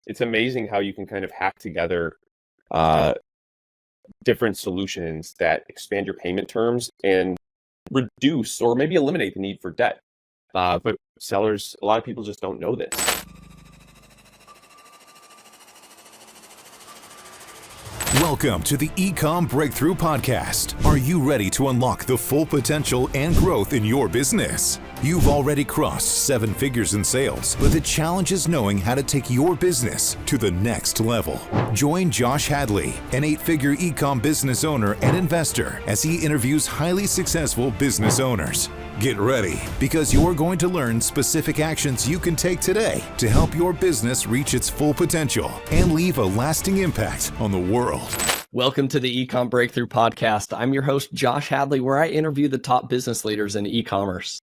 it's amazing how you can kind of hack together uh, different solutions that expand your payment terms and reduce or maybe eliminate the need for debt. But sellers, a lot of people just don't know this. Welcome to the Ecom Breakthrough Podcast. Are you ready to unlock the full potential and growth in your business? You've already crossed 7 figures in sales, but the challenge is knowing how to take your business to the next level. Join Josh Hadley, an 8-figure Ecom business owner and investor, as he interviews highly successful business owners. Get ready, because you're going to learn specific actions you can take today to help your business reach its full potential and leave a lasting impact on the world. Welcome to the Ecom Breakthrough Podcast. I'm your host, Josh Hadley, where I interview the top business leaders in e-commerce.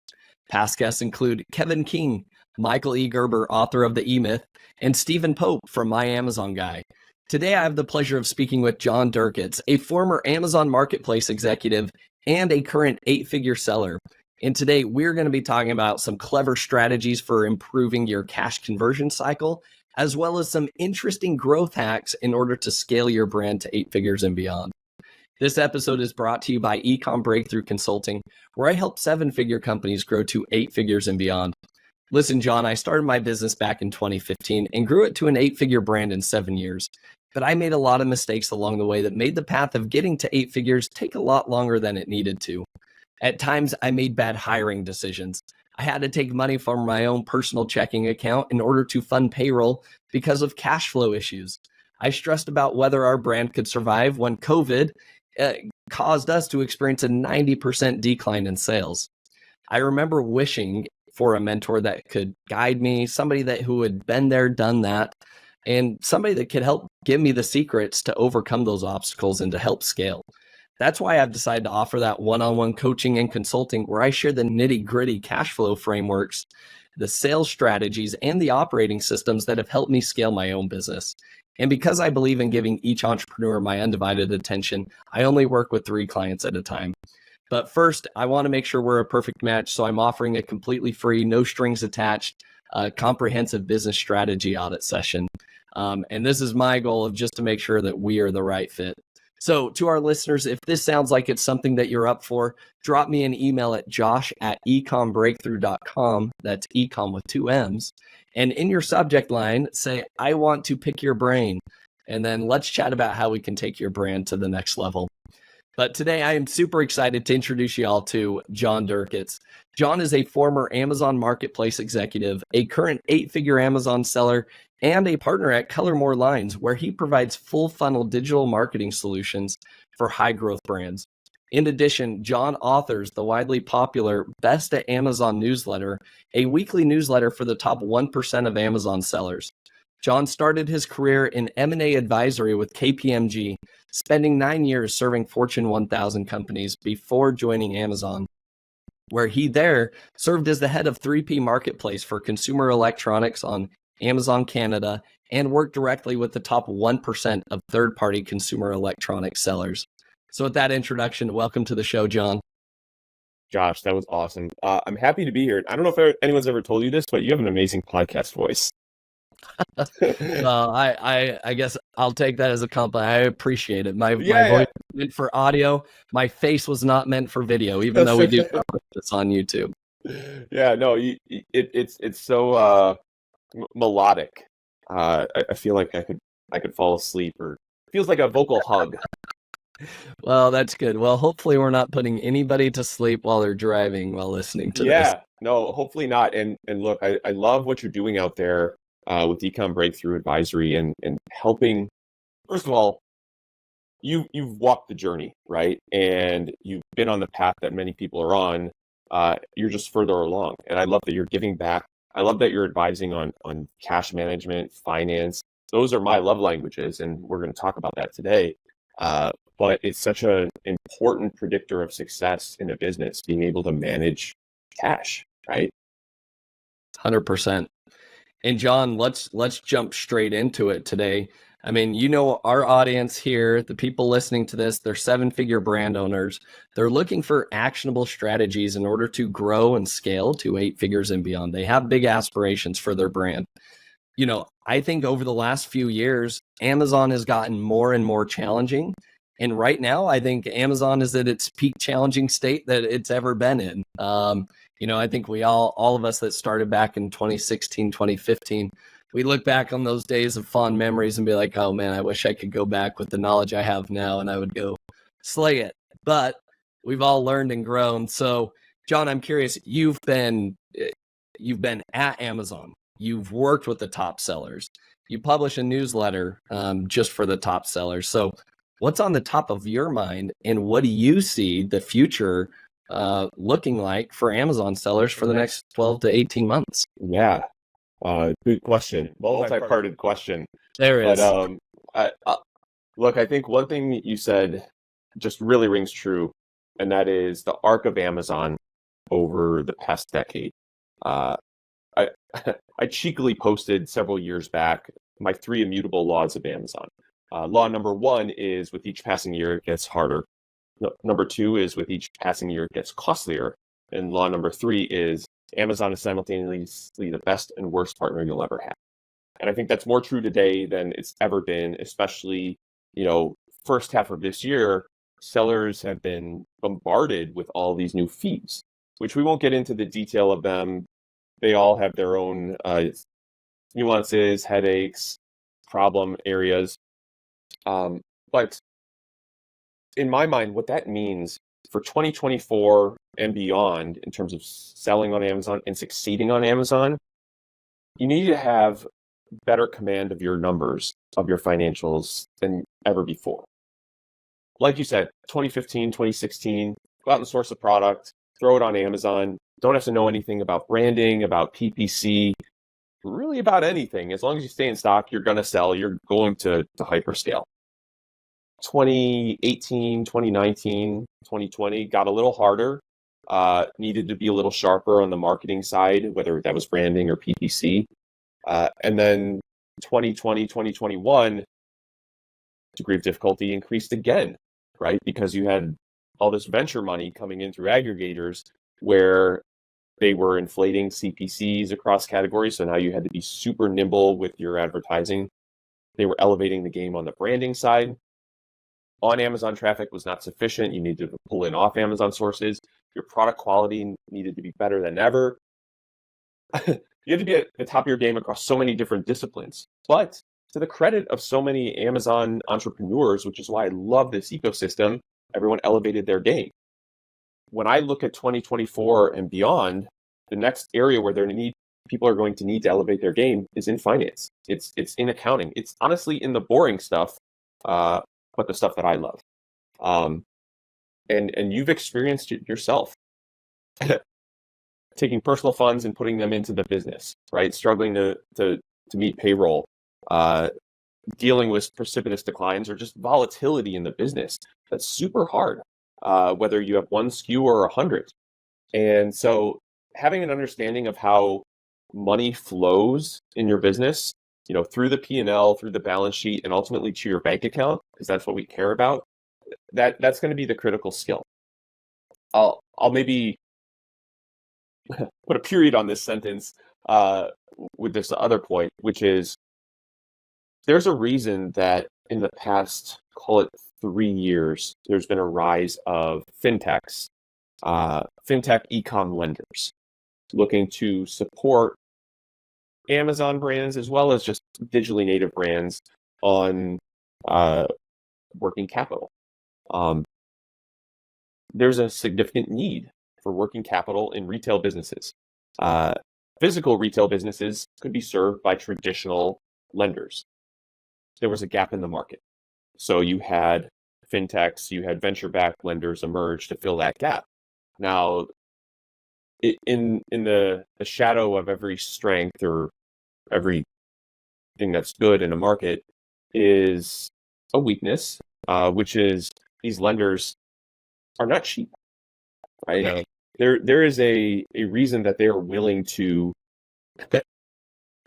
Past guests include Kevin King, Michael E. Gerber, author of The E-Myth, and Stephen Pope from My Amazon Guy. Today, I have the pleasure of speaking with John Durkitz, a former Amazon Marketplace executive and a current 8-figure seller. And today, we're going to be talking about some clever strategies for improving your cash conversion cycle, as well as some interesting growth hacks in order to scale your brand to 8 figures and beyond. This episode is brought to you by Ecom Breakthrough Consulting, where I help 7-figure companies grow to 8 figures and beyond. Listen, John, I started my business back in 2015 and grew it to an 8-figure brand in 7 years. But I made a lot of mistakes along the way that made the path of getting to 8 figures take a lot longer than it needed to. At times, I made bad hiring decisions. I had to take money from my own personal checking account in order to fund payroll because of cash flow issues. I stressed about whether our brand could survive when COVID caused us to experience a 90% decline in sales. I remember wishing for a mentor that could guide me, somebody who had been there, done that, and somebody that could help give me the secrets to overcome those obstacles and to help scale. That's why I've decided to offer that one-on-one coaching and consulting where I share the nitty-gritty cash flow frameworks, the sales strategies, and the operating systems that have helped me scale my own business. And because I believe in giving each entrepreneur my undivided attention, I only work with 3 clients at a time. But first, I want to make sure we're a perfect match, so I'm offering a completely free, no strings attached, comprehensive business strategy audit session. And this is my goal of just to make sure that we are the right fit. So to our listeners, if this sounds like it's something that you're up for, drop me an email at josh@ecombreakthrough.com. That's Ecom with 2 M's. And in your subject line, say, I want to pick your brain. And then let's chat about how we can take your brand to the next level. But today I am super excited to introduce you all to John Durkitz. John is a former Amazon Marketplace executive, a current 8-figure Amazon seller, and a partner at Color Lines, where he provides full funnel digital marketing solutions for high growth brands. In addition, John authors the widely popular Best at Amazon newsletter, a weekly newsletter for the top 1% of Amazon sellers. John started his career in M&A advisory with KPMG, spending 9 years serving Fortune 1000 companies before joining Amazon, where he there served as the head of 3P Marketplace for consumer electronics on Amazon Canada and worked directly with the top 1% of third-party consumer electronics sellers. So with that introduction, welcome to the show, John. Josh, that was awesome. I'm happy to be here. I don't know if anyone's ever told you this, but you have an amazing podcast voice. Well, I guess I'll take that as a compliment. I appreciate it. My voice was meant for audio. My face was not meant for video, even though we do cover this on YouTube. Yeah, no, it's so melodic. I feel like I could fall asleep, or it feels like a vocal hug. Well, that's good. Well, hopefully we're not putting anybody to sleep while they're driving while listening to this. Yeah, no, hopefully not. And look, I love what you're doing out there with Ecom Breakthrough Advisory and helping. First of all, you've walked the journey, right? And you've been on the path that many people are on. You're just further along. And I love that you're giving back. I love that you're advising on cash management, finance. Those are my love languages, and we're going to talk about that today. But it's such an important predictor of success in a business, being able to manage cash, right? 100%. And John, let's jump straight into it today. I mean, you know, our audience here, the people listening to this, they're 7-figure brand owners. They're looking for actionable strategies in order to grow and scale to 8 figures and beyond. They have big aspirations for their brand. I think over the last few years, Amazon has gotten more and more challenging. And right now, I think Amazon is at its peak challenging state that it's ever been in. I think we all of us that started back in 2016, 2015, we look back on those days of fond memories and be like, oh man, I wish I could go back with the knowledge I have now and I would go slay it. But we've all learned and grown. So, John, I'm curious, you've been at Amazon. You've worked with the top sellers. You publish a newsletter just for the top sellers. So what's on the top of your mind, and what do you see the future looking like for Amazon sellers for the next 12 to 18 months? Yeah, good question. Multi-parted question. There is. But look, I think one thing that you said just really rings true, and that is the arc of Amazon over the past decade. I I cheekily posted several years back my 3 immutable laws of Amazon. Law number 1 is with each passing year, it gets harder. Number 2 is with each passing year, it gets costlier. And law number 3 is Amazon is simultaneously the best and worst partner you'll ever have. And I think that's more true today than it's ever been, especially, first half of this year, sellers have been bombarded with all these new fees, which we won't get into the detail of them. They all have their own nuances, headaches, problem areas. But in my mind, what that means for 2024 and beyond, in terms of selling on Amazon and succeeding on Amazon, you need to have better command of your numbers, of your financials than ever before. Like you said, 2015, 2016, go out and source a product, throw it on Amazon. Don't have to know anything about branding, about PPC, really about anything. As long as you stay in stock, you're going to sell, you're going to hyperscale. 2018, 2019, 2020 got a little harder, needed to be a little sharper on the marketing side, whether that was branding or PPC. And then 2020, 2021, degree of difficulty increased again, right? Because you had all this venture money coming in through aggregators where they were inflating CPCs across categories. So now you had to be super nimble with your advertising. They were elevating the game on the branding side. On Amazon traffic was not sufficient. You needed to pull in off Amazon sources. Your product quality needed to be better than ever. You had to be at the top of your game across so many different disciplines. But to the credit of so many Amazon entrepreneurs, which is why I love this ecosystem, everyone elevated their game. When I look at 2024 and beyond, the next area where people are going to need to elevate their game is in finance. It's in accounting. It's honestly in the boring stuff, but the stuff that I love. And you've experienced it yourself. Taking personal funds and putting them into the business, right? Struggling to meet payroll, dealing with precipitous declines or just volatility in the business. That's super hard, whether you have one SKU or 100. And so having an understanding of how money flows in your business, through the P&L, through the balance sheet, and ultimately to your bank account, because that's what we care about, that's going to be the critical skill. I'll maybe put a period on this sentence with this other point, which is there's a reason that in the past, call it 3 years, there's been a rise of fintechs, fintech Ecom lenders looking to support Amazon brands as well as just digitally native brands on working capital. There's a significant need for working capital in retail businesses. Physical retail businesses could be served by traditional lenders. There was a gap in the market. So you had fintechs, you had venture-backed lenders emerge to fill that gap. Now, in the shadow of every strength or everything that's good in a market is a weakness, which is these lenders are not cheap, right? There is a reason that they are willing to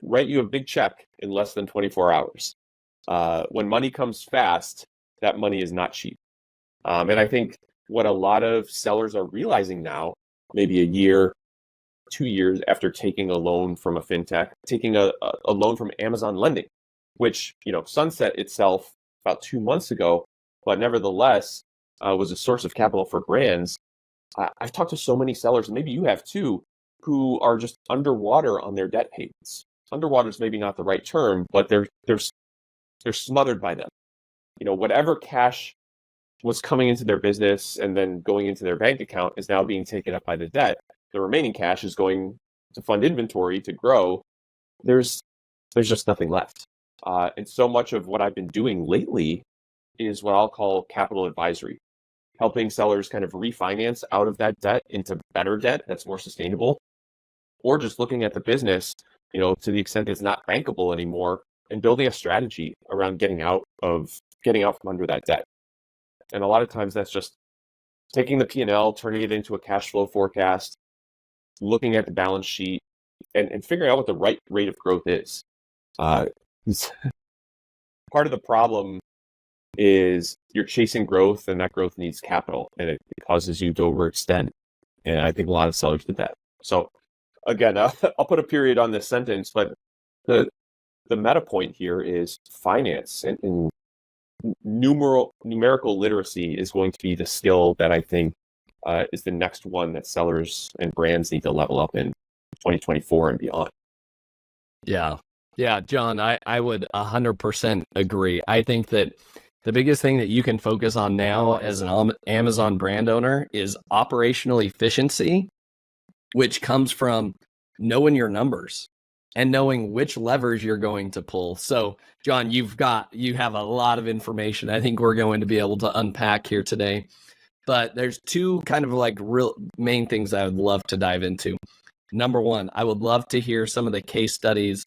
write you a big check in less than 24 hours. When money comes fast, that money is not cheap. And I think what a lot of sellers are realizing now, maybe a year, 2 years after taking a loan from a fintech, taking a loan from Amazon Lending, which, sunset itself about 2 months ago, but nevertheless was a source of capital for brands. I've talked to so many sellers, and maybe you have too, who are just underwater on their debt payments. Underwater is maybe not the right term, but they're smothered by them. Whatever cash was coming into their business and then going into their bank account is now being taken up by the debt. The remaining cash is going to fund inventory to grow. There's just nothing left. And so much of what I've been doing lately is what I'll call capital advisory, helping sellers kind of refinance out of that debt into better debt that's more sustainable, or just looking at the business, to the extent it's not bankable anymore, and building a strategy around getting out from under that debt. And a lot of times that's just taking the P&L, turning it into a cash flow forecast, looking at the balance sheet, and figuring out what the right rate of growth is. Part of the problem is you're chasing growth, and that growth needs capital, and it causes you to overextend. And I think a lot of sellers did that. So again, I'll put a period on this sentence, but the meta point here is finance and numerical literacy is going to be the skill that I think is the next one that sellers and brands need to level up in 2024 and beyond. Yeah, John, I would 100% agree. I think that the biggest thing that you can focus on now as an Amazon brand owner is operational efficiency, which comes from knowing your numbers and knowing which levers you're going to pull. So, John, you have a lot of information I think we're going to be able to unpack here today. But there's two kind of like real main things I would love to dive into. Number one, I would love to hear some of the case studies,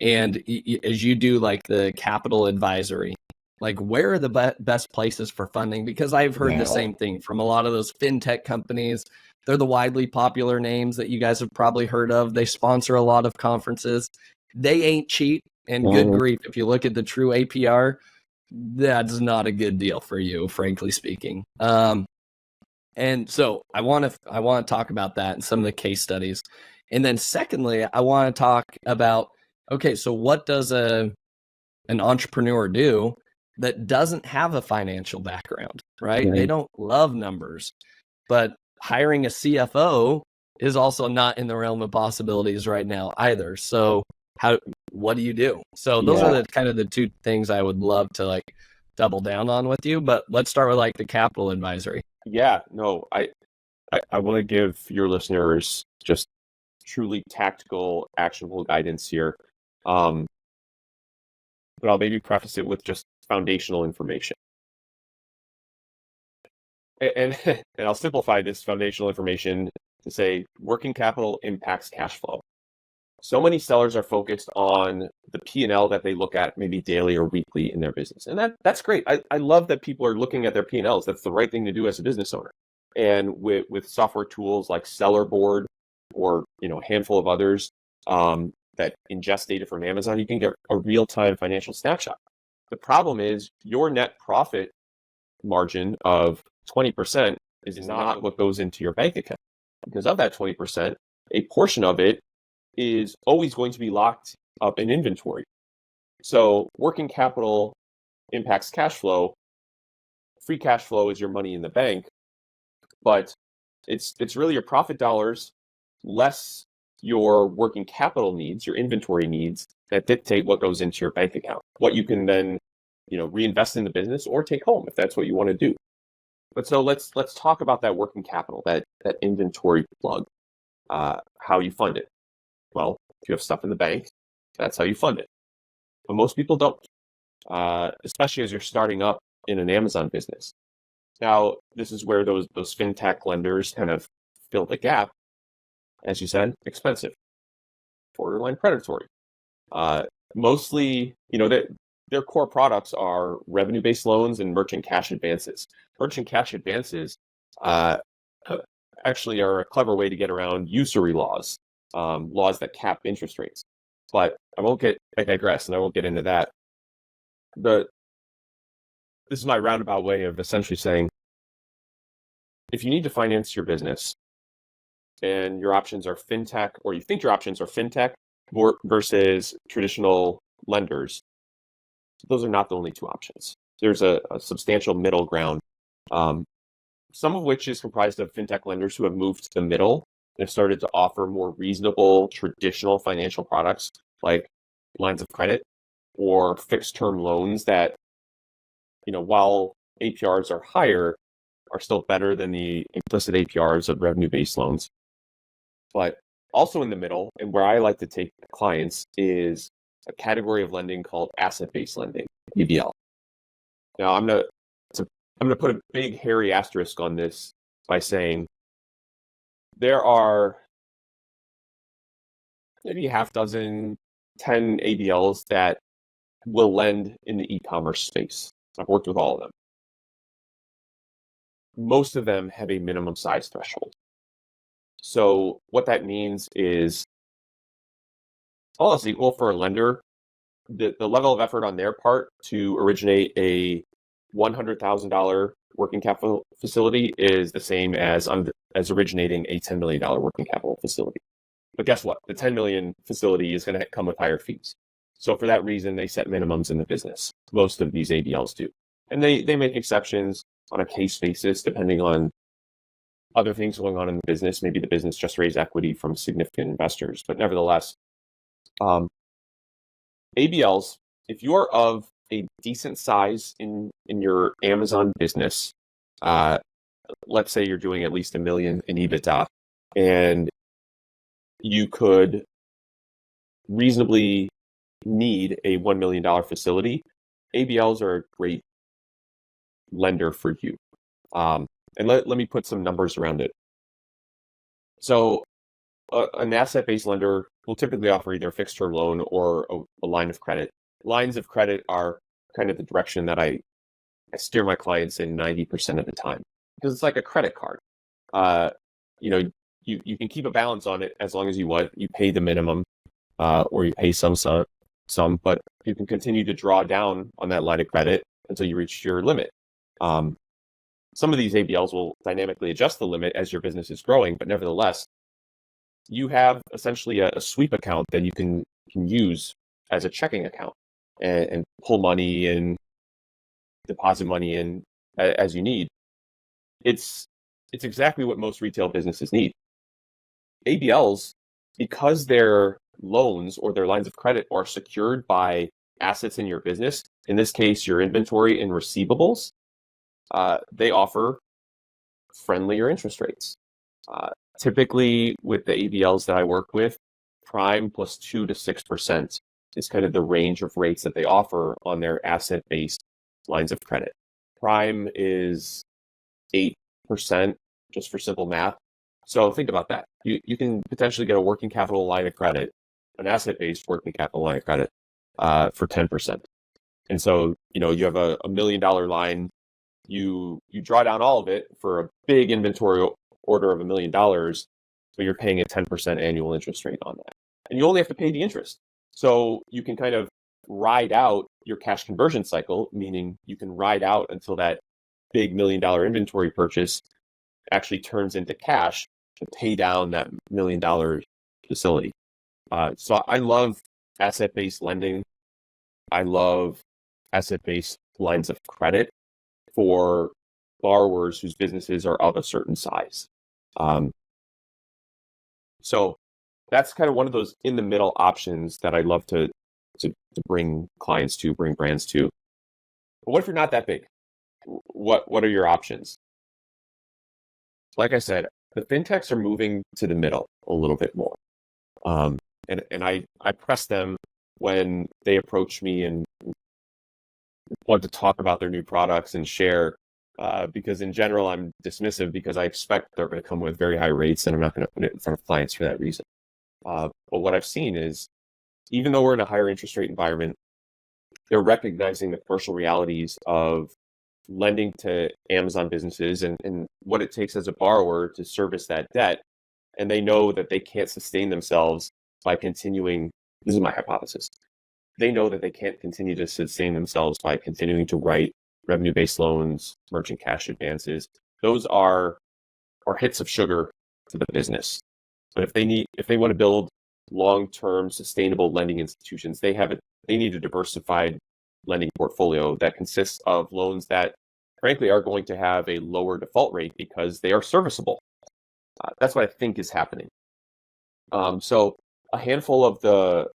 and as you do like the capital advisory, like where are the best places for funding? Because I've heard the same thing from a lot of those fintech companies. They're the widely popular names that you guys have probably heard of. They sponsor a lot of conferences. They ain't cheap, and good grief, if you look at the true APR, that's not a good deal for you, frankly speaking. And so I want to talk about that and some of the case studies. And then secondly, I want to talk about, okay, so what does an entrepreneur do that doesn't have a financial background, right? They don't love numbers, but hiring a CFO is also not in the realm of possibilities right now either. So what do you do? So those are the kind of the two things I would love to like double down on with you, but let's start with like the capital advisory. Yeah, no, I want to give your listeners just truly tactical, actionable guidance here. But I'll maybe preface it with just foundational information. And I'll simplify this foundational information to say working capital impacts cash flow. So many sellers are focused on the P&L that they look at maybe daily or weekly in their business. And that's great. I love that people are looking at their P&Ls. That's the right thing to do as a business owner. And with software tools like Sellerboard or a handful of others that ingest data from Amazon, you can get a real-time financial snapshot. The problem is your net profit margin of 20% is not what goes into your bank account. Because of that 20%, a portion of it is always going to be locked up in inventory. So working capital impacts cash flow. Free cash flow is your money in the bank, but it's really your profit dollars less your working capital needs, your inventory needs, that dictate what goes into your bank account, what you can then reinvest in the business or take home if that's what you want to do. But so let's talk about that working capital, that inventory plug, how you fund it. Well, if you have stuff in the bank, that's how you fund it. But most people don't, especially as you're starting up in an Amazon business. Now, this is where those fintech lenders kind of fill the gap. As you said, expensive, borderline predatory. Mostly, their core products are revenue-based loans and merchant cash advances. Merchant cash advances actually are a clever way to get around usury laws, laws that cap interest rates. But I digress, and I won't get into that. This is my roundabout way of essentially saying, if you need to finance your business, and your options are fintech, or you think your options are fintech versus traditional lenders, those are not the only two options. There's a substantial middle ground, some of which is comprised of fintech lenders who have moved to the middle and have started to offer more reasonable traditional financial products like lines of credit or fixed term loans that, while APRs are higher, are still better than the implicit APRs of revenue-based loans. But also in the middle, and where I like to take clients, is a category of lending called asset-based lending, ABL. Now, I'm gonna put a big hairy asterisk on this by saying there are maybe half dozen, 10 ABLs that will lend in the e-commerce space. I've worked with all of them. Most of them have a minimum size threshold. So what that means is, all else equal for a lender, the level of effort on their part to originate a $100,000 working capital facility is the same as originating a $10 million working capital facility. But guess what? The 10 million facility is going to come with higher fees. So for that reason, they set minimums in the business. Most of these ABLs do. And they make exceptions on a case basis, depending on other things going on in the business. Maybe the business just raised equity from significant investors. But nevertheless, ABLs, if you are of a decent size in your Amazon business, let's say you're doing at least $1 million in EBITDA, and you could reasonably need a $1 million facility, ABLs are a great lender for you. And let me put some numbers around it. So an asset-based lender will typically offer either a fixed term loan or a line of credit. Lines of credit are kind of the direction that I steer my clients in 90% of the time, because it's like a credit card. You can keep a balance on it as long as you want. You pay the minimum, or you pay some, but you can continue to draw down on that line of credit until you reach your limit. Some of these ABLs will dynamically adjust the limit as your business is growing, but nevertheless, you have essentially a sweep account that you can use as a checking account and pull money and deposit money in as you need. It's exactly what most retail businesses need. ABLs, because their loans or their lines of credit are secured by assets in your business, in this case, your inventory and receivables, they offer friendlier interest rates. Typically, with the ABLs that I work with, prime plus 2 to 6% is kind of the range of rates that they offer on their asset-based lines of credit. Prime is 8%, just for simple math. So think about that. You can potentially get a working capital line of credit, an asset-based working capital line of credit, for 10%. And so, you have a $1 million line. You draw down all of it for a big inventory order of $1 million, but you're paying a 10% annual interest rate on that. And you only have to pay the interest. So you can kind of ride out your cash conversion cycle, meaning you can ride out until that big $1 million inventory purchase actually turns into cash to pay down that $1 million facility. So I love asset-based lending. I love asset-based lines of credit for borrowers whose businesses are of a certain size. So that's kind of one of those in the middle options that I love to bring clients to, bring brands to. But what if you're not that big? What are your options? Like I said, the fintechs are moving to the middle a little bit more. And I press them when they approach me and want to talk about their new products and share, because in general, I'm dismissive because I expect they're going to come with very high rates and I'm not going to put it in front of clients for that reason. But what I've seen is, even though we're in a higher interest rate environment, they're recognizing the commercial realities of lending to Amazon businesses and what it takes as a borrower to service that debt. And they know that they can't sustain themselves by continuing. This is my hypothesis. They know that they can't continue to sustain themselves by continuing to write revenue-based loans, merchant cash advances. Those are hits of sugar to the business. But if they want to build long-term sustainable lending institutions, they need a diversified lending portfolio that consists of loans that frankly are going to have a lower default rate because they are serviceable. That's what I think is happening. So a handful of the,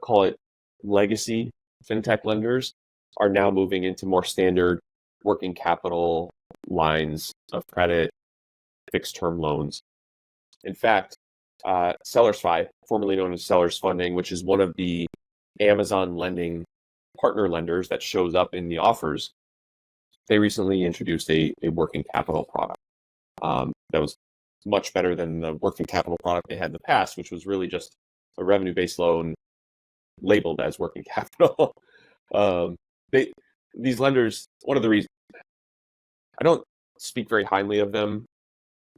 call it legacy fintech lenders, are now moving into more standard working capital lines of credit, fixed term loans. In fact, SellersFi, formerly known as Sellers Funding, which is one of the Amazon lending partner lenders that shows up in the offers, they recently introduced a working capital product that was much better than the working capital product they had in the past, which was really just a revenue-based loan labeled as working capital. These lenders, one of the reasons I don't speak very highly of them,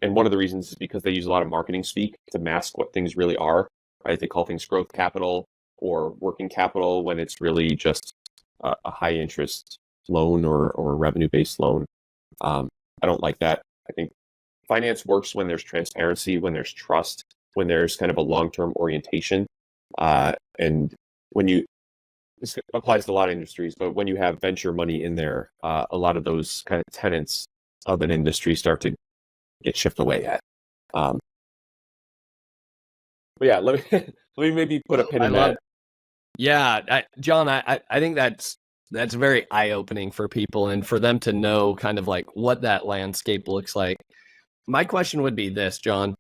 and one of the reasons is because they use a lot of marketing speak to mask what things really are, right? They call things growth capital or working capital when it's really just a high interest loan or revenue-based loan. I don't like that. I think finance works when there's transparency, when there's trust, when there's kind of a long-term orientation. And this applies to a lot of industries, but when you have venture money in there, a lot of those kind of tenets of an industry start to get chipped away at. But yeah, let me maybe put a pin in that. Yeah, John, I think that's very eye-opening for people and for them to know kind of like what that landscape looks like. My question would be this, John.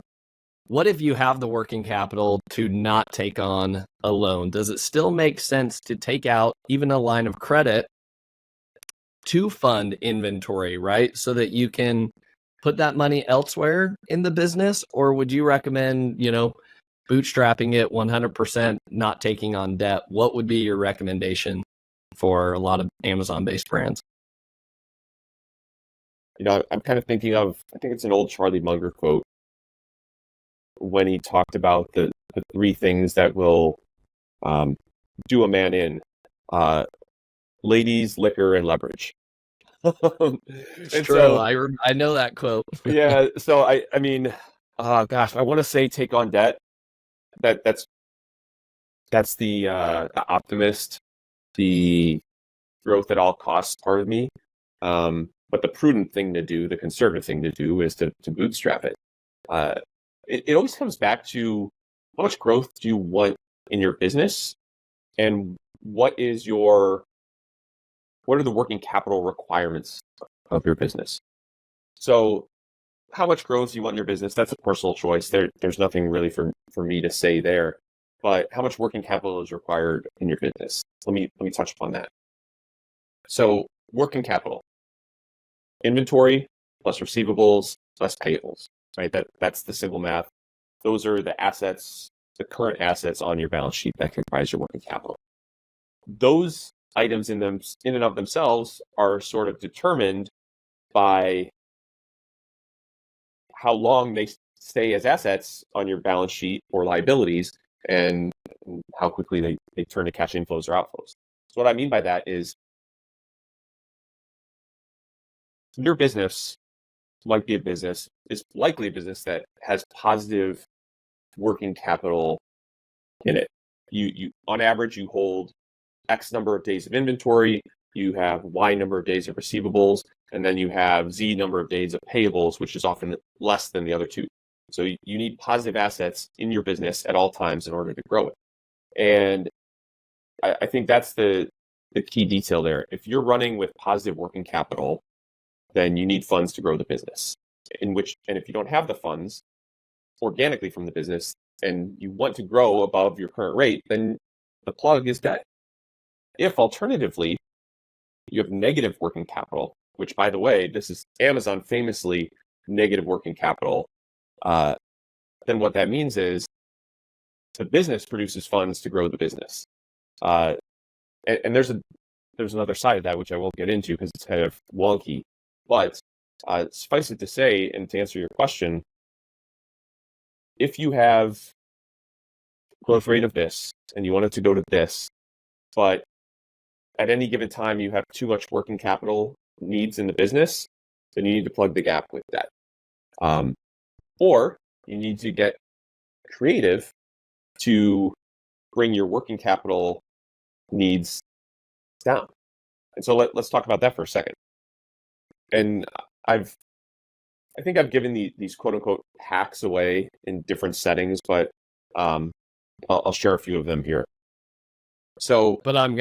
What if you have the working capital to not take on a loan? Does it still make sense to take out even a line of credit to fund inventory, right? So that you can put that money elsewhere in the business? Or would you recommend, bootstrapping it 100%, not taking on debt? What would be your recommendation for a lot of Amazon-based brands? I'm kind of thinking of, I think it's an old Charlie Munger quote, when he talked about the three things that will do a man in: ladies, liquor, and leverage. It's true. So, I know that quote. Yeah. So I mean, gosh, I want to say take on debt. That's the optimist, the growth at all costs part of me. But the prudent thing to do, the conservative thing to do, is to bootstrap it. It always comes back to how much growth do you want in your business, and what are the working capital requirements of your business? So how much growth do you want in your business? That's a personal choice. There's nothing really for me to say there. But how much working capital is required in your business? Let me touch upon that. So working capital, inventory plus receivables plus payables, right? That's the simple math. Those are the assets, the current assets on your balance sheet that comprise your working capital. Those items in and of themselves are sort of determined by how long they stay as assets on your balance sheet or liabilities, and how quickly they turn to cash inflows or outflows. So what I mean by that is your business is likely a business that has positive working capital in it. You on average, you hold X number of days of inventory, you have Y number of days of receivables, and then you have Z number of days of payables, which is often less than the other two. So you need positive assets in your business at all times in order to grow it. And I think that's the key detail there. If you're running with positive working capital, then you need funds to grow the business. And if you don't have the funds organically from the business and you want to grow above your current rate, then the plug is debt. If alternatively, you have negative working capital, which, by the way, this is Amazon famously negative working capital, then what that means is the business produces funds to grow the business. And there's another side of that, which I won't get into because it's kind of wonky. But suffice it to say, and to answer your question, if you have growth rate of this and you want it to go to this, but at any given time you have too much working capital needs in the business, then you need to plug the gap with that. Or you need to get creative to bring your working capital needs down. And so let's talk about that for a second. And I think I've given these quote unquote hacks away in different settings, but I'll share a few of them here. So John, I'm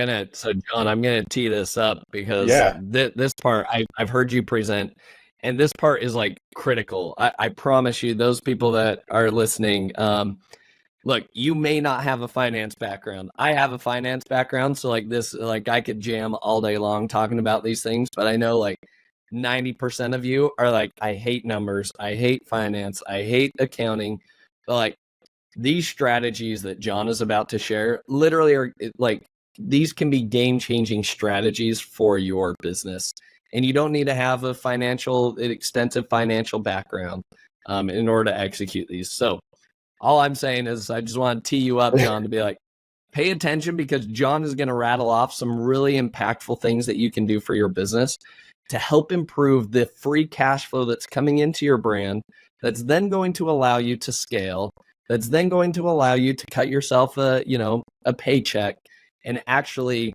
gonna tee this up because yeah, this part I've heard you present, and this part is like critical. I promise you, those people that are listening, look, you may not have a finance background. I have a finance background, so like I could jam all day long talking about these things, but I know like 90% of you are like, I hate numbers, I hate finance, I hate accounting. But like these strategies that John is about to share literally are like, these can be game-changing strategies for your business. And you don't need to have an extensive financial background in order to execute these. So all I'm saying is I just want to tee you up, John, to be like, pay attention, because John is going to rattle off some really impactful things that you can do for your business to help improve the free cash flow that's coming into your brand, that's then going to allow you to scale, that's then going to allow you to cut yourself a paycheck and actually,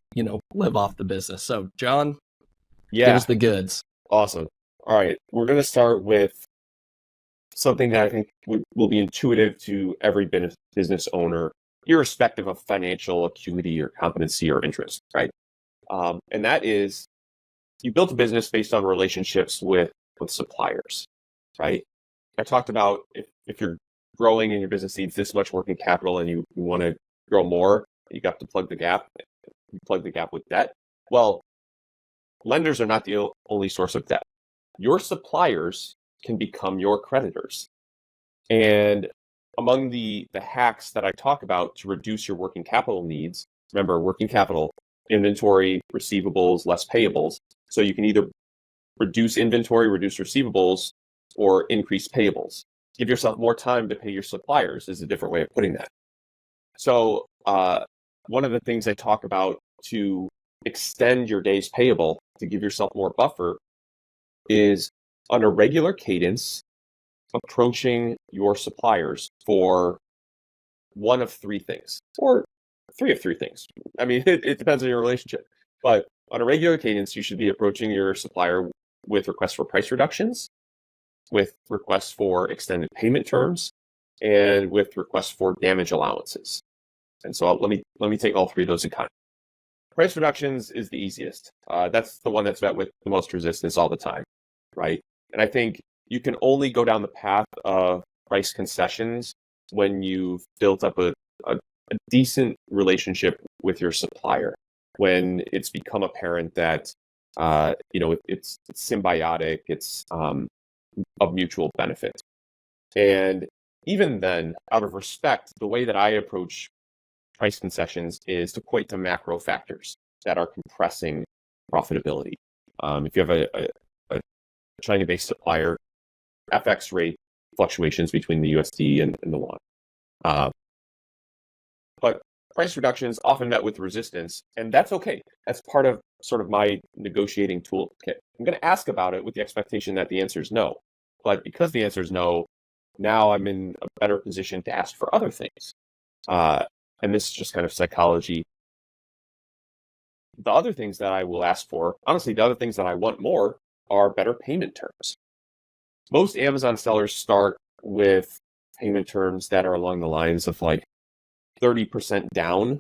live off the business. So John, give us the goods. Awesome. All right. We're going to start with something that I think will be intuitive to every business owner, irrespective of financial acuity or competency or interest, right? And that is, you built a business based on relationships with suppliers, right? I talked about if you're growing and your business needs this much working capital and you want to grow more, you got to plug the gap. You plug the gap with debt. Well, lenders are not the only source of debt. Your suppliers can become your creditors. And among the hacks that I talk about to reduce your working capital needs, remember, working capital, inventory, receivables, less payables. So you can either reduce inventory, reduce receivables, or increase payables. Give yourself more time to pay your suppliers is a different way of putting that. So one of the things I talk about to extend your days payable, to give yourself more buffer, is on a regular cadence, approaching your suppliers for one of three things, or three of three things. I mean, it depends on your relationship, but on a regular cadence, you should be approaching your supplier with requests for price reductions, with requests for extended payment terms, and with requests for damage allowances. And so let me take all three of those in kind. Price reductions is the easiest. That's the one that's met with the most resistance all the time, right? And I think you can only go down the path of price concessions when you've built up a decent relationship with your supplier, when it's become apparent that it's symbiotic, it's of mutual benefit. And even then, out of respect, the way that I approach price concessions is to point to macro factors that are compressing profitability. If you have a China-based supplier, FX rate fluctuations between the USD and the yuan. But price reductions often met with resistance, and that's okay. That's part of sort of my negotiating toolkit. I'm going to ask about it with the expectation that the answer is no. But because the answer is no, now I'm in a better position to ask for other things. And this is just kind of psychology. The other things that I will ask for, honestly, the other things that I want more are better payment terms. Most Amazon sellers start with payment terms that are along the lines of like 30% down.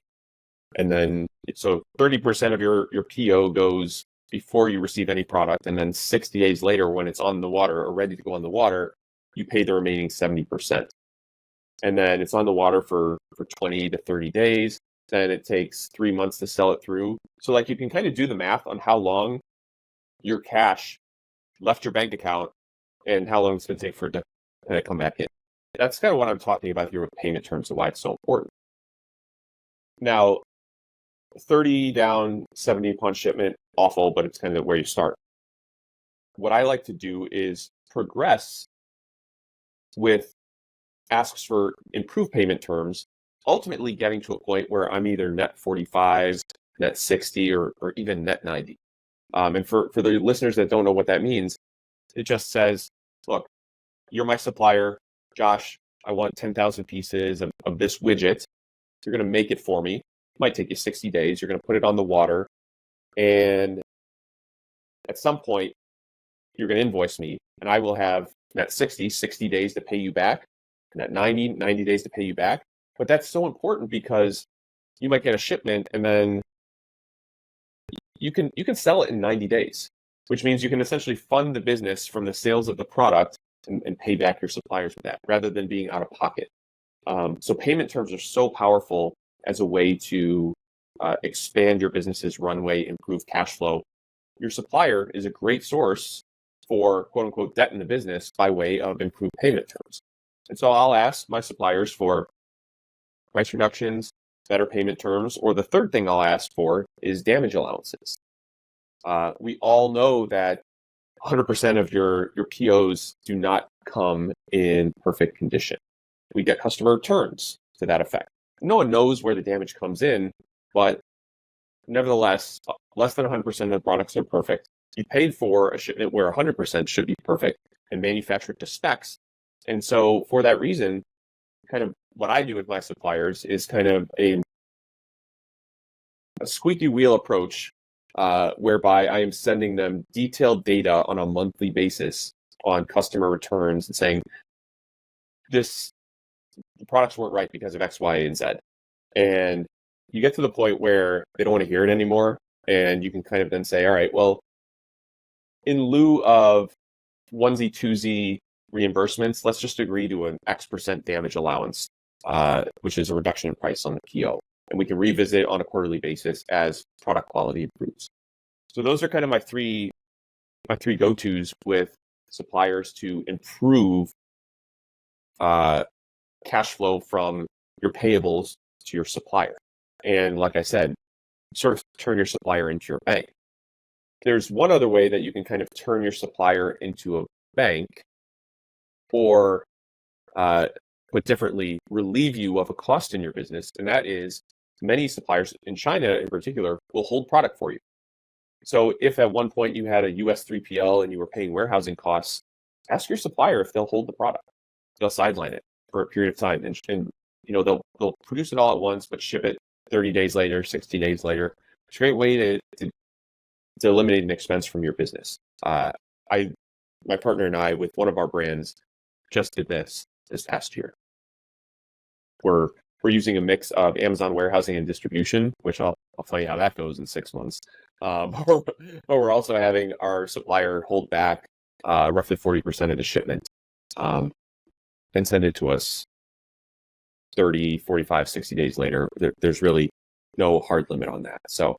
And then, so 30% of your PO goes before you receive any product. And then 60 days later, when it's on the water or ready to go on the water, you pay the remaining 70%. And then it's on the water for 20 to 30 days. Then it takes 3 months to sell it through. So like you can kind of do the math on how long your cash left your bank account and how long it's going to take for it to come back in. That's kind of what I'm talking about here with payment terms and why it's so important. Now, 30 down, 70 upon shipment, awful, but it's kind of where you start. What I like to do is progress with asks for improved payment terms, ultimately getting to a point where I'm either net 45, net 60, or even net 90. And for the listeners that don't know what that means, it just says, look, you're my supplier. Josh, I want 10,000 pieces of this widget. You're going to make it for me. It might take you 60 days. You're going to put it on the water. And at some point, you're going to invoice me. And I will have that 60 days to pay you back. And that 90 days to pay you back. But that's so important because you might get a shipment and then you can sell it in 90 days, which means you can essentially fund the business from the sales of the product and pay back your suppliers with that rather than being out of pocket. So payment terms are so powerful as a way to expand your business's runway, improve cash flow. Your supplier is a great source for quote unquote debt in the business by way of improved payment terms. And so I'll ask my suppliers for price reductions, better payment terms, or the third thing I'll ask for is damage allowances. We all know that 100% of your POs do not come in perfect condition. We get customer returns to that effect. No one knows where the damage comes in, but nevertheless, less than 100% of the products are perfect. You paid for a shipment where 100% should be perfect and manufactured to specs. And so for that reason, kind of what I do with my suppliers is kind of a squeaky wheel approach, whereby I am sending them detailed data on a monthly basis on customer returns and saying, the products weren't right because of X, Y, and Z. And you get to the point where they don't want to hear it anymore. And you can kind of then say, all right, well, in lieu of onesie, twosie reimbursements, let's just agree to an X% damage allowance, which is a reduction in price on the PO. And we can revisit on a quarterly basis as product quality improves. So those are kind of my three go-tos with suppliers to improve cash flow from your payables to your supplier. And like I said, sort of turn your supplier into your bank. There's one other way that you can kind of turn your supplier into a bank, or put differently, relieve you of a cost in your business. And that is, many suppliers in China in particular will hold product for you. So if at one point you had a US 3PL and you were paying warehousing costs, ask your supplier if they'll hold the product. They'll sideline it for a period of time, and they'll produce it all at once, but ship it 30 days later, 60 days later. It's a great way to eliminate an expense from your business. My partner and I, with one of our brands, just did this past year. We're using a mix of Amazon warehousing and distribution, which I'll tell you how that goes in 6 months. But we're also having our supplier hold back roughly 40% of the shipment and send it to us 30, 45, 60 days later. There's really no hard limit on that. So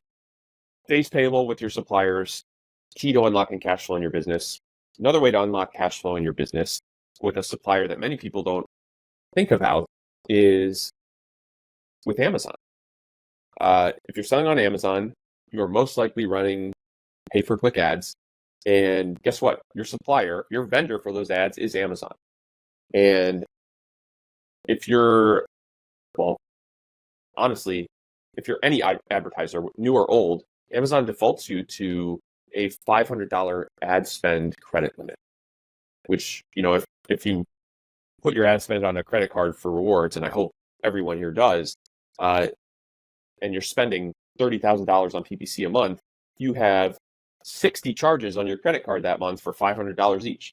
days payable with your suppliers, key to unlocking cash flow in your business. Another way to unlock cash flow in your business with a supplier that many people don't think about is with Amazon. If you're selling on Amazon, you're most likely running pay-per-click ads. And guess what? Your supplier, your vendor for those ads is Amazon. And if you're, well, honestly, if you're any advertiser, new or old, Amazon defaults you to a $500 ad spend credit limit, which, if you put your ad spend on a credit card for rewards, and I hope everyone here does, and you're spending $30,000 on PPC a month, you have 60 charges on your credit card that month for $500 each.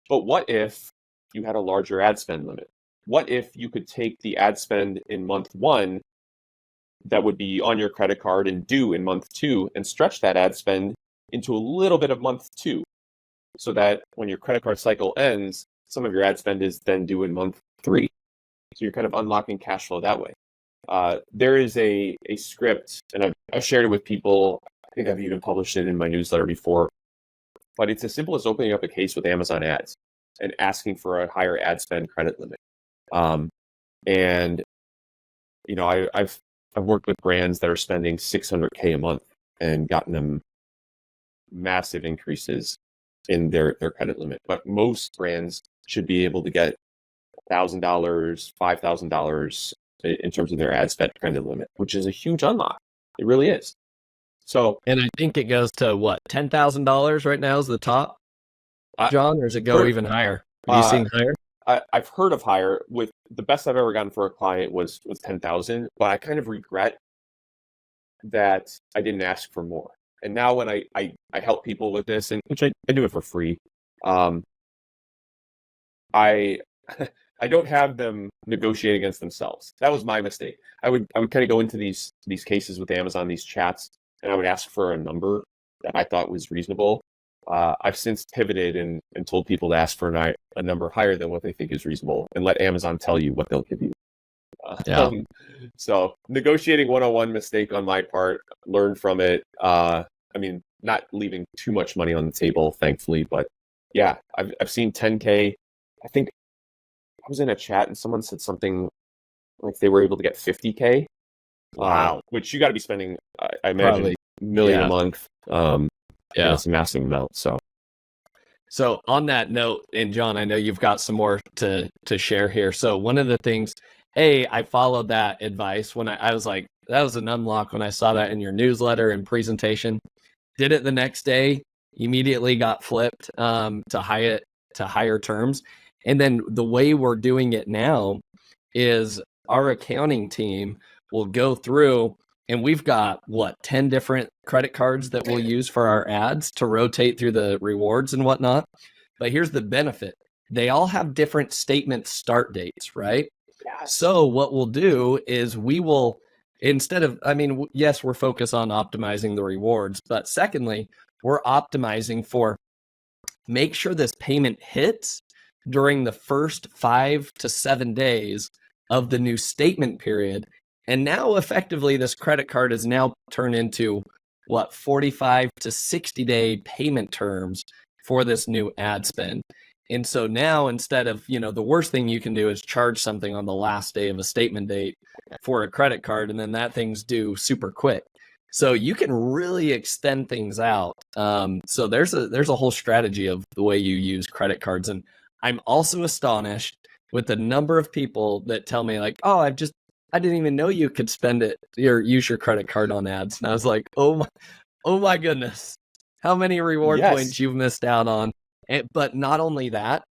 But what if you had a larger ad spend limit? What if you could take the ad spend in month 1 that would be on your credit card and due in month 2 and stretch that ad spend into a little bit of month 2, so that when your credit card cycle ends, some of your ad spend is then due in month 3. So you're kind of unlocking cash flow that way. There is a script, and I've shared it with people. I think I've even published it in my newsletter before, but it's as simple as opening up a case with Amazon ads and asking for a higher ad spend credit limit. I've worked with brands that are spending $600K a month and gotten them massive increases in their credit limit. But most brands should be able to get $1,000, $5,000 in terms of their ad spend credit limit, which is a huge unlock. It really is. So, and I think it goes to what, $10,000 right now is the top, John, or does it go even higher? Are you seeing higher? I've heard of higher. With the best I've ever gotten for a client was 10,000, but I kind of regret that I didn't ask for more. And now when I help people with this, and which I do it for free, um, I I don't have them negotiate against themselves. That was my mistake. I would kind of go into these cases with Amazon, these chats, and I would ask for a number that I thought was reasonable. I've since pivoted and told people to ask for a number higher than what they think is reasonable, and let Amazon tell you what they'll give you. Yeah. So negotiating one-on-one mistake on my part, learn from it. I mean, not leaving too much money on the table, thankfully, but yeah, I've seen 10K. I think I was in a chat and someone said something like they were able to get 50K. Wow. Which you got to be spending, I imagine, Probably. a million Yeah. a month. Yeah. It's a massive amount. So on that note, and John, I know you've got some more to share here. So one of the things, I followed that advice when I was like, that was an unlock when I saw that in your newsletter and presentation. Did it the next day, immediately got flipped to higher terms. And then the way we're doing it now is our accounting team will go through, and we've got 10 different credit cards that we'll use for our ads to rotate through the rewards and whatnot. But here's the benefit. They all have different statement start dates, right? Yes. So what we'll do is we will, instead of, yes, we're focused on optimizing the rewards, but secondly, we're optimizing for make sure this payment hits during the first 5 to 7 days of the new statement period. And now effectively this credit card is now turned into 45 to 60 day payment terms for this new ad spend. And so now instead of, the worst thing you can do is charge something on the last day of a statement date for a credit card, and then that thing's due super quick. So you can really extend things out. So there's a whole strategy of the way you use credit cards. And I'm also astonished with the number of people that tell me like, oh, I didn't even know you could spend it or use your credit card on ads. And I was like, oh my goodness, how many reward points you've missed out on. But not only that,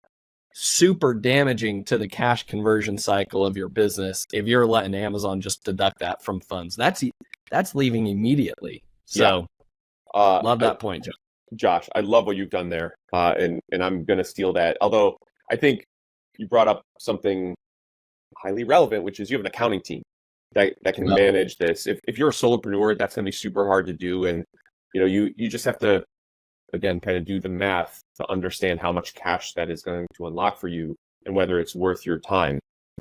super damaging to the cash conversion cycle of your business if you're letting Amazon just deduct that from funds. That's leaving immediately. So love that point, Josh. I love what you've done there. And I'm going to steal that. Although I think you brought up something highly relevant, which is you have an accounting team that can manage this. If you're a solopreneur, that's going to be super hard to do. And, you just have to, again, kind of do the math to understand how much cash that is going to unlock for you and whether it's worth your time,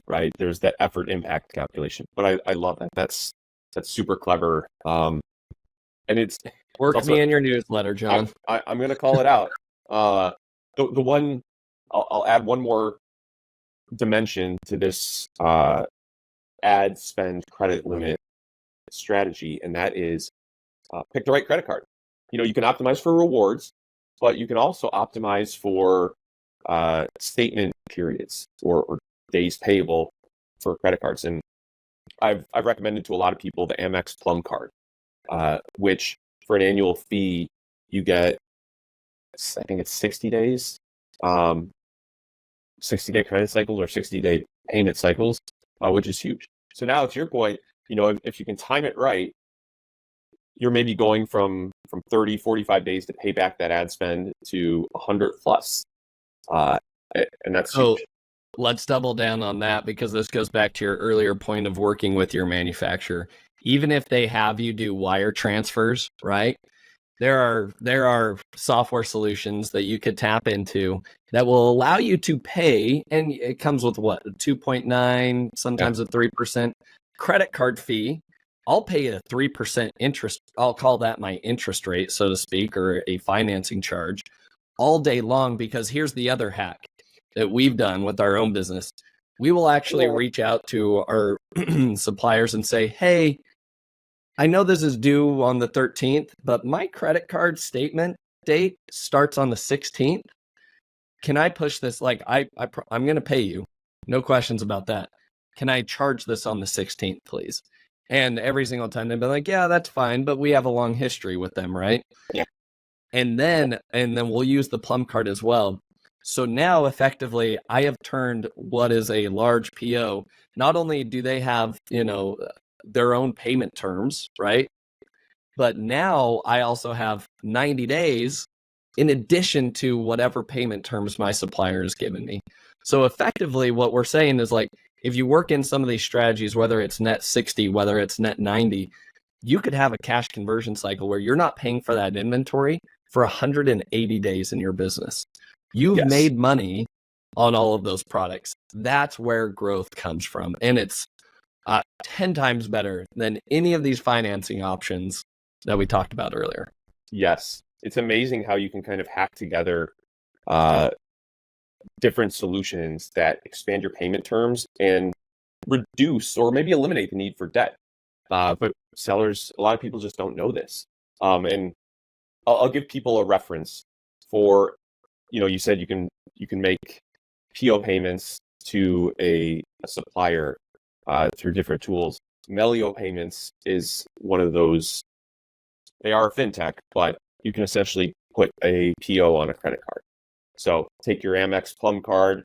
right? There's that effort impact calculation. But I love that. That's super clever. And it's also, me in your newsletter, John. I'm going to call it out. The one, I'll add one more dimension to this ad spend credit limit strategy, and that is pick the right credit card. You can optimize for rewards, but you can also optimize for statement periods or days payable for credit cards. And I've recommended to a lot of people the Amex Plum card, which for an annual fee you get, I think it's 60 days, 60-day credit cycles or 60-day payment cycles, which is huge. So now to your point, if you can time it right, you're maybe going from 30, 45 days to pay back that ad spend to 100 plus. And that's huge. Let's double down on that, because this goes back to your earlier point of working with your manufacturer. Even if they have you do wire transfers, right? There are software solutions that you could tap into that will allow you to pay, and it comes with 2.9, sometimes a 3% credit card fee. I'll pay a 3% interest. I'll call that my interest rate, so to speak, or a financing charge all day long, because here's the other hack that we've done with our own business. We will actually reach out to our suppliers and say, hey, I know this is due on the 13th, but my credit card statement date starts on the 16th. Can I push this? Like, I'm going to pay you. No questions about that. Can I charge this on the 16th, please? And every single time they've been like, yeah, that's fine. But we have a long history with them, right? Yeah. And then we'll use the Plum card as well. So now effectively I have turned what is a large PO. Not only do they have, their own payment terms, right? But now I also have 90 days in addition to whatever payment terms my supplier has given me. So effectively what we're saying is like, if you work in some of these strategies, whether it's net 60, whether it's net 90, you could have a cash conversion cycle where you're not paying for that inventory for 180 days in your business. You've Yes. made money on all of those products. That's where growth comes from. And it's 10 times better than any of these financing options that we talked about earlier. Yes. It's amazing how you can kind of hack together different solutions that expand your payment terms and reduce or maybe eliminate the need for debt. But sellers, a lot of people just don't know this. And I'll give people a reference for, you said you can make PO payments to a supplier through different tools. Melio payments is one of those. They are a fintech, but you can essentially put a PO on a credit card. So take your Amex Plum card,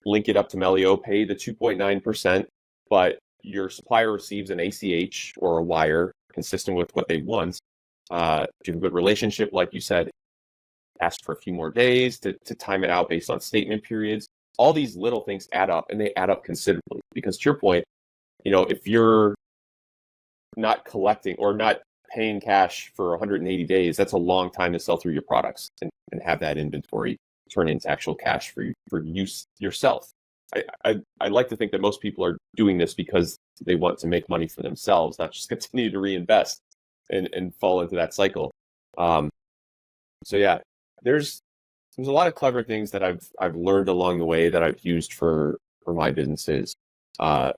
link it up to Melio, pay the 2.9%, but your supplier receives an ACH or a wire consistent with what they want. If you have a good relationship, like you said, ask for a few more days to time it out based on statement periods. All these little things add up, and they add up considerably because, to your point, if you're not collecting or not paying cash for 180 days, that's a long time to sell through your products and have that inventory turn into actual cash for use yourself. I like to think that most people are doing this because they want to make money for themselves, not just continue to reinvest and fall into that cycle. So yeah, there's a lot of clever things that I've learned along the way that I've used for my businesses. A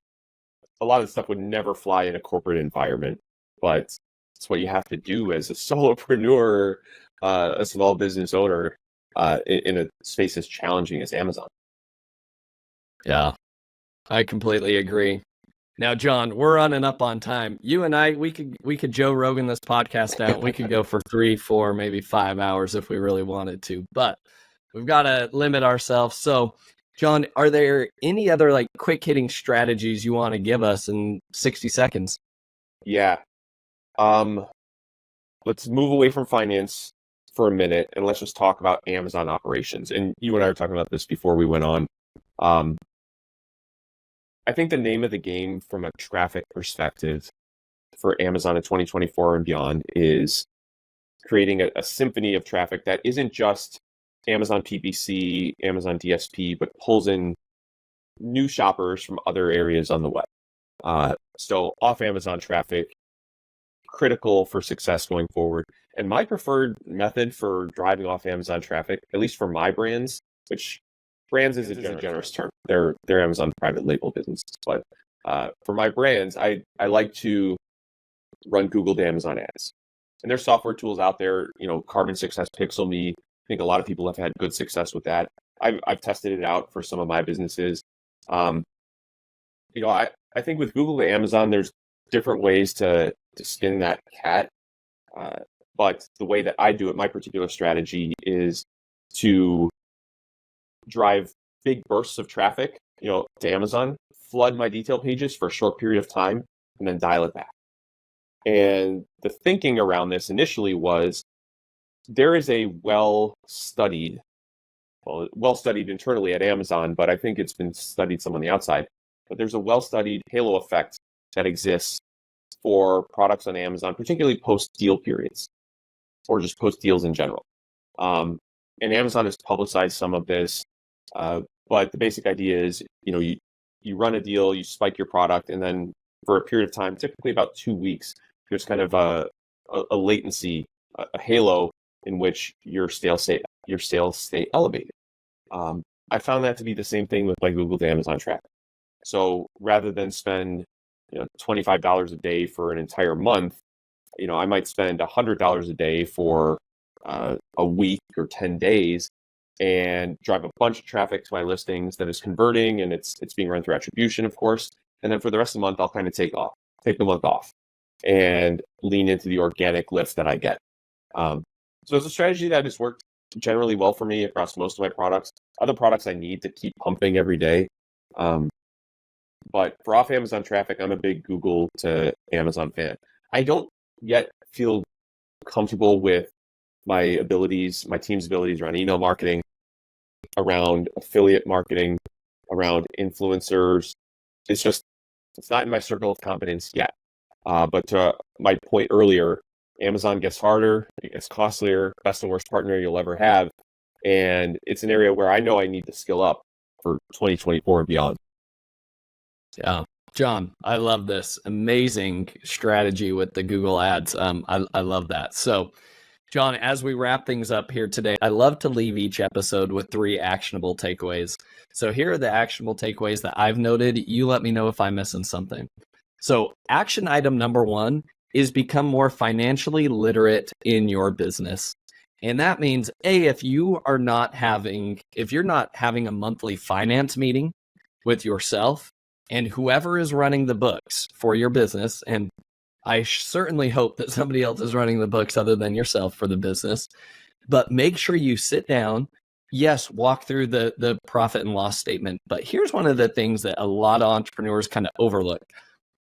lot of stuff would never fly in a corporate environment, but it's what you have to do as a solopreneur, a small business owner, in a space as challenging as Amazon. Yeah, I completely agree. Now, John, we're running up on time. You and I, we could Joe Rogan this podcast out. We could go for 3, 4, maybe 5 hours if we really wanted to, but we've got to limit ourselves. So, John, are there any other like quick hitting strategies you want to give us in 60 seconds? Yeah. Let's move away from finance for a minute and let's just talk about Amazon operations. And you and I were talking about this before we went on. I think the name of the game from a traffic perspective for Amazon in 2024 and beyond is creating a symphony of traffic that isn't just Amazon PPC, Amazon DSP, but pulls in new shoppers from other areas on the web. So off Amazon traffic, critical for success going forward. And my preferred method for driving off Amazon traffic, at least for my brands, which brands is a generous term. They're Amazon private label businesses. But for my brands, I like to run Google to Amazon ads. And there's software tools out there, Carbon Success, Pixel Me. I think a lot of people have had good success with that. I've tested it out for some of my businesses. I think with Google to Amazon, there's different ways to skin that cat. But the way that I do it, my particular strategy is to drive big bursts of traffic, to Amazon, flood my detail pages for a short period of time, and then dial it back. And the thinking around this initially was there is a well-studied internally at Amazon, but I think it's been studied some on the outside. But there's a well-studied halo effect that exists for products on Amazon, particularly post-deal periods, or just post-deals in general. And Amazon has publicized some of this, but the basic idea is, you run a deal, you spike your product, and then for a period of time, typically about 2 weeks, there's kind of a latency, a halo in which your sales stay elevated. I found that to be the same thing with my Google to Amazon traffic. So rather than spend $25 a day for an entire month, I might spend $100 a day for a week or 10 days and drive a bunch of traffic to my listings that is converting, and it's being run through attribution, of course. And then for the rest of the month, I'll kind of take the month off and lean into the organic lift that I get. So it's a strategy that has worked generally well for me across most of my products. Other products I need to keep pumping every day. But for off Amazon traffic, I'm a big Google to Amazon fan. I don't yet feel comfortable with my team's abilities around email marketing, around affiliate marketing, around influencers. It's not in my circle of competence yet. But to my point earlier, Amazon gets harder, it gets costlier, best and worst partner you'll ever have. And it's an area where I know I need to skill up for 2024 and beyond. Yeah. John, I love this amazing strategy with the Google ads. I love that. So, John, as we wrap things up here today, I love to leave each episode with 3 actionable takeaways. So here are the actionable takeaways that I've noted. You let me know if I'm missing something. So action item number 1 is become more financially literate in your business. And that means, if you're not having a monthly finance meeting with yourself and whoever is running the books for your business, and I certainly hope that somebody else is running the books other than yourself for the business, but make sure you sit down. Yes, walk through the profit and loss statement. But here's one of the things that a lot of entrepreneurs kind of overlook.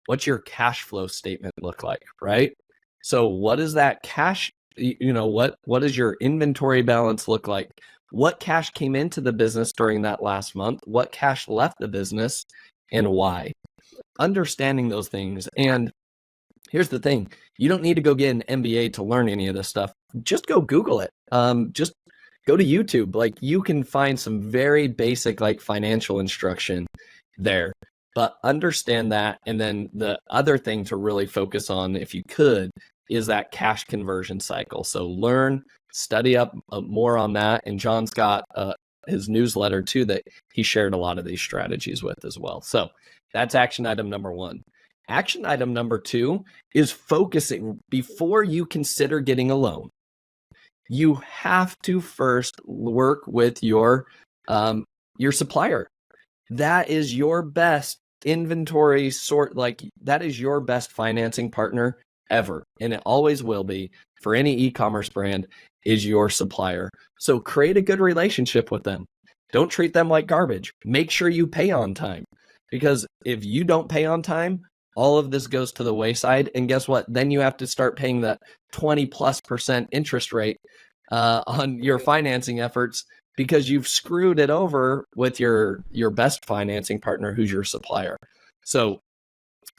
What's your cash flow statement look like, right? So what is that cash, what does your inventory balance look like? What cash came into the business during that last month? What cash left the business and why? Understanding those things. And here's the thing. You don't need to go get an MBA to learn any of this stuff. Just go Google it. Just go to YouTube. Like, you can find some very basic financial instruction there. But understand that. And then the other thing to really focus on, if you could, is that cash conversion cycle. So learn, study up more on that. And John's got his newsletter too that he shared a lot of these strategies with as well. So that's action item number 1. Action item number 2 is focusing. Before you consider getting a loan, you have to first work with your supplier. That is your best inventory that is your best financing partner ever. And it always will be for any e-commerce brand, is your supplier. So create a good relationship with them. Don't treat them like garbage. Make sure you pay on time, because if you don't pay on time, all of this goes to the wayside. And guess what? Then you have to start paying that 20+% interest rate on your financing efforts, because you've screwed it over with your best financing partner, who's your supplier. So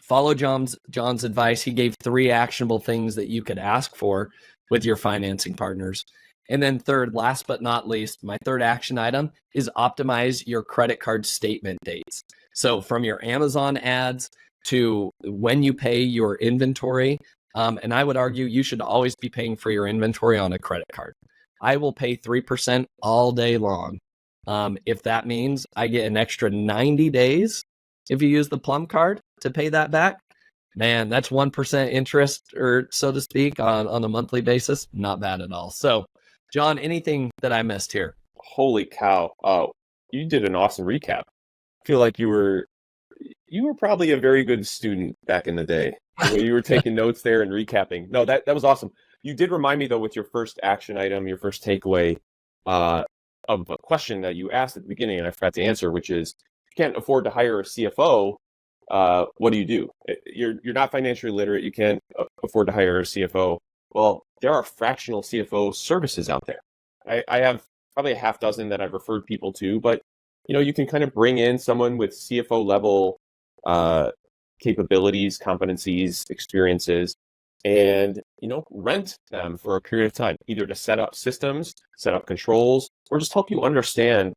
follow John's advice. He gave 3 actionable things that you could ask for with your financing partners. And then third, last but not least, my third action item is optimize your credit card statement dates. So from your Amazon ads to when you pay your inventory, and I would argue you should always be paying for your inventory on a credit card. I will pay 3% all day long. If that means I get an extra 90 days, if you use the Plum card to pay that back, man, that's 1% interest, or so to speak, on a monthly basis. Not bad at all. So, John, anything that I missed here? Holy cow. Oh, you did an awesome recap. I feel like you were probably a very good student back in the day. The way you were taking notes there and recapping. No, that was awesome. You did remind me, though, with your first action item, your first takeaway, of a question that you asked at the beginning, and I forgot to answer, which is, if you can't afford to hire a CFO, what do? You're not financially literate. You can't afford to hire a CFO. Well, there are fractional CFO services out there. I have probably a half dozen that I've referred people to, but you can kind of bring in someone with CFO level capabilities, competencies, experiences, and rent them for a period of time, either to set up systems, set up controls, or just help you understand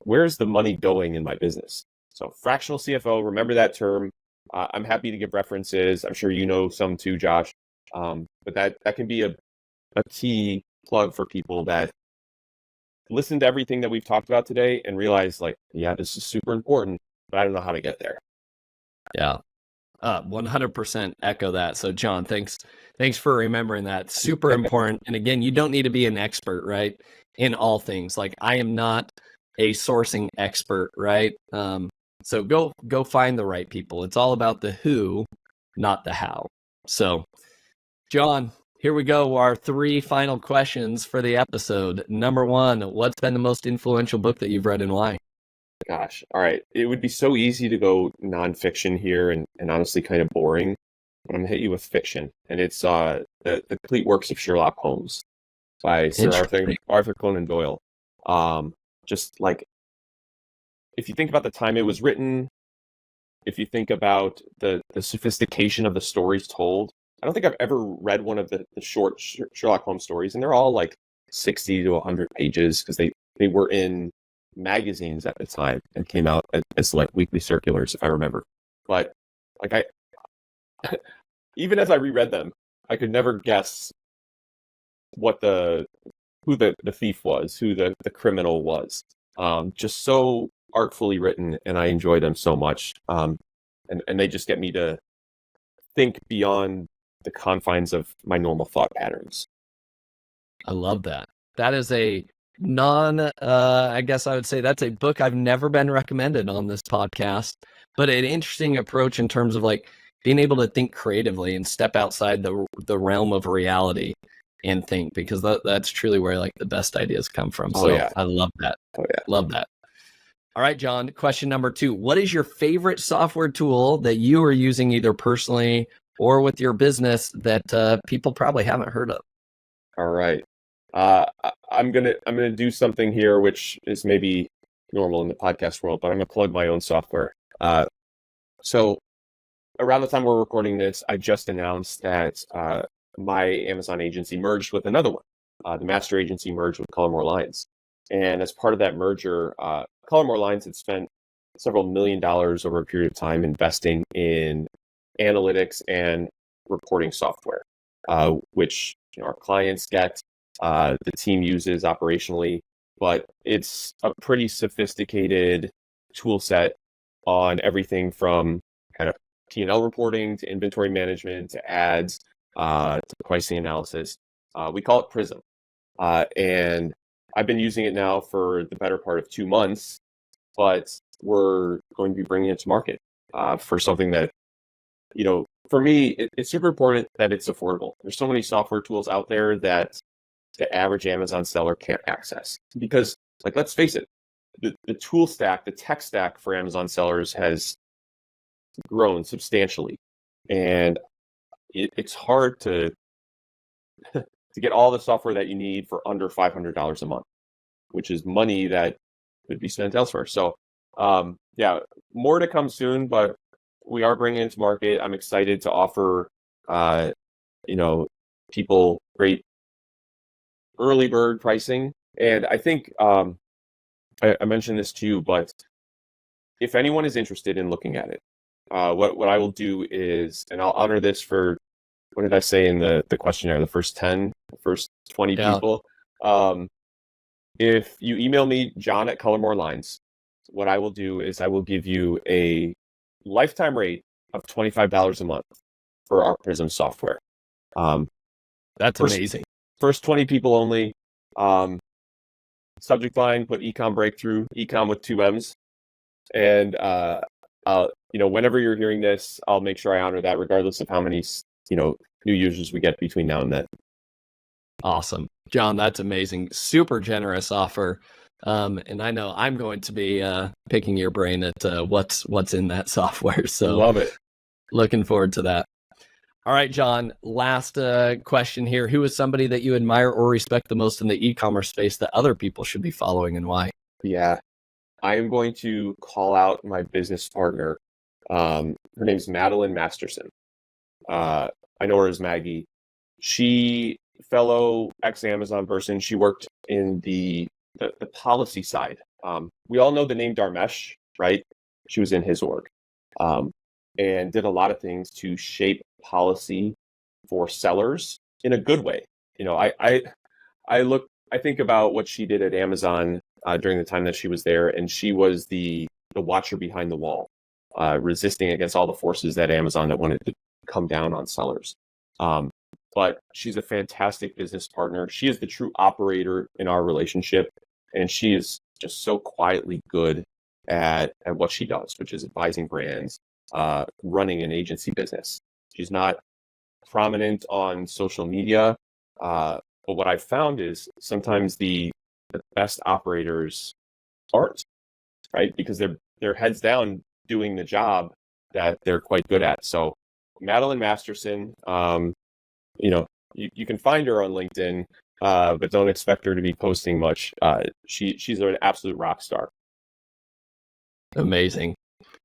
where's the money going in my business. So fractional CFO, remember that term. I'm happy to give references. I'm sure you know some too, Josh. But that can be a key plug for people that listen to everything that we've talked about today and realize, yeah, this is super important, but I don't know how to get there. Yeah. 100% echo that. So John, thanks for remembering that. Super important. And again, you don't need to be an expert, right? In all things. I am not a sourcing expert, right? So go find the right people. It's all about the who, not the how. So John, Here we go. Our 3 final questions for the episode. Number 1, what's been the most influential book that you've read and why? Gosh, all right. It would be so easy to go nonfiction here and honestly kind of boring, but I'm gonna hit you with fiction, and it's the complete works of Sherlock Holmes by Sir Arthur Conan Doyle. Just like if you think about the time it was written, if you think about the sophistication of the stories told, I don't think I've ever read one of the short Sherlock Holmes stories, and they're all like 60 to 100 pages because they were in magazines at the time and came out as like weekly circulars, if I remember. But like I even as I reread them, I could never guess who the thief was, who the criminal was. Just so artfully written, and I enjoy them so much. And they just get me to think beyond the confines of my normal thought patterns. I love that. That is a I guess I would say that's a book I've never been recommended on this podcast, but an interesting approach in terms of like being able to think creatively and step outside the realm of reality and think, because that's truly where like the best ideas come from. So yeah. I love that. Oh yeah. Love that. All right, John, question number 2. What is your favorite software tool that you are using either personally or with your business that people probably haven't heard of? All right. I'm gonna do something here which is maybe normal in the podcast world, but I'm gonna plug my own software. So around the time we're recording this, I just announced that my Amazon agency merged with another one. The master agency merged with Cullimore Lyons, and as part of that merger, Cullimore Lyons had spent several $1 million over a period of time investing in analytics and reporting software, which our clients get. The team uses operationally, but it's a pretty sophisticated tool set on everything from kind of P&L reporting to inventory management to ads to pricing analysis. We call it Prism, and I've been using it now for the better part of 2 months, but we're going to be bringing it to market for something that, for me, it's super important that it's affordable. There's so many software tools out there that the average Amazon seller can't access because, like, let's face it, the tool stack, the tech stack for Amazon sellers has grown substantially, and it's hard to get all the software that you need for under $500 a month, which is money that could be spent elsewhere. So, yeah, more to come soon, but we are bringing it to market. I'm excited to offer, people great early bird pricing. And I think I mentioned this to you, but if anyone is interested in looking at it, what I will do is, and I'll honor this for, what did I say in the questionnaire? The first 20 people. If you email me, John at Cullimore Lyons, what I will do is I will give you a lifetime rate of $25 a month for our Prism software. That's amazing. First 20 people only. Subject line, put Ecom Breakthrough, Ecom with 2 M's. And, whenever you're hearing this, I'll make sure I honor that regardless of how many, new users we get between now and then. Awesome. John, that's amazing. Super generous offer. And I know I'm going to be picking your brain at what's in that software. So love it. Looking forward to that. All right, John, last question here. Who is somebody that you admire or respect the most in the e-commerce space that other people should be following, and why? Yeah, I am going to call out my business partner. Her name's Madeline Masterson. I know her as Maggie. She, fellow ex-Amazon person, she worked in the policy side. We all know the name Dharmesh, right? She was in his org. And did a lot of things to shape policy for sellers in a good way. I think about what she did at Amazon during the time that she was there, and she was the watcher behind the wall, resisting against all the forces that Amazon that wanted to come down on sellers. But she's a fantastic business partner. She is the true operator in our relationship, and she is just so quietly good at what she does, which is advising brands, running an agency business. She's not prominent on social media. But what I've found is sometimes the best operators aren't, right? Because they're heads down doing the job that they're quite good at. So Madeline Masterson, you can find her on LinkedIn, but don't expect her to be posting much. She's an absolute rock star. Amazing.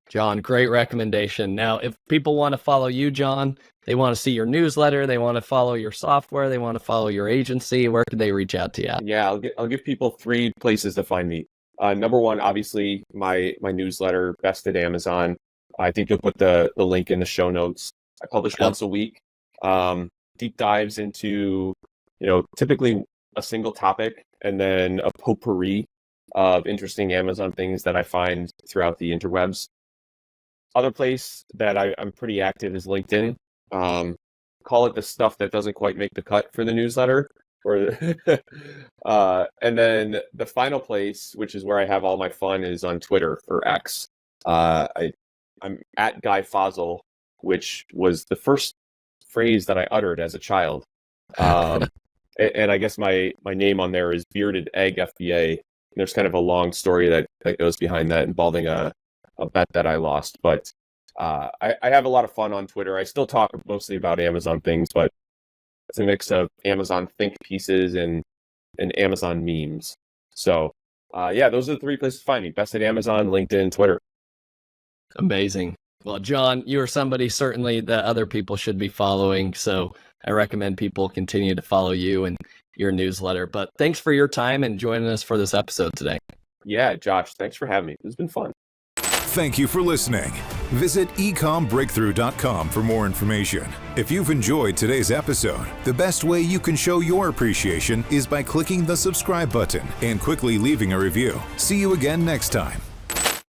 John, great recommendation. Now, if people want to follow you, John, they want to see your newsletter, they want to follow your software, they want to follow your agency, where can they reach out to you at? Yeah, I'll give people 3 places to find me. Number one, obviously, my newsletter, Best at Amazon. I think you'll put the link in the show notes. I publish once a week. Deep dives into, typically a single topic and then a potpourri of interesting Amazon things that I find throughout the interwebs. Other place that I'm pretty active is LinkedIn. Call it the stuff that doesn't quite make the cut for the newsletter. And then the final place, which is where I have all my fun, is on Twitter, or X. I'm at Guy Fossil, which was the first phrase that I uttered as a child. And I guess my name on there is Bearded Egg FBA. There's kind of a long story that goes behind that, involving a bet that I lost. But I have a lot of fun on Twitter. I still talk mostly about Amazon things, but it's a mix of Amazon think pieces and Amazon memes. So those are the 3 places to find me: Best at Amazon, LinkedIn, Twitter. Amazing. Well, John, you are somebody certainly that other people should be following. So I recommend people continue to follow you and your newsletter. But thanks for your time and joining us for this episode today. Yeah, Josh, thanks for having me. It's been fun. Thank you for listening. Visit EcommBreakthrough.com for more information. If you've enjoyed today's episode, the best way you can show your appreciation is by clicking the subscribe button and quickly leaving a review. See you again next time.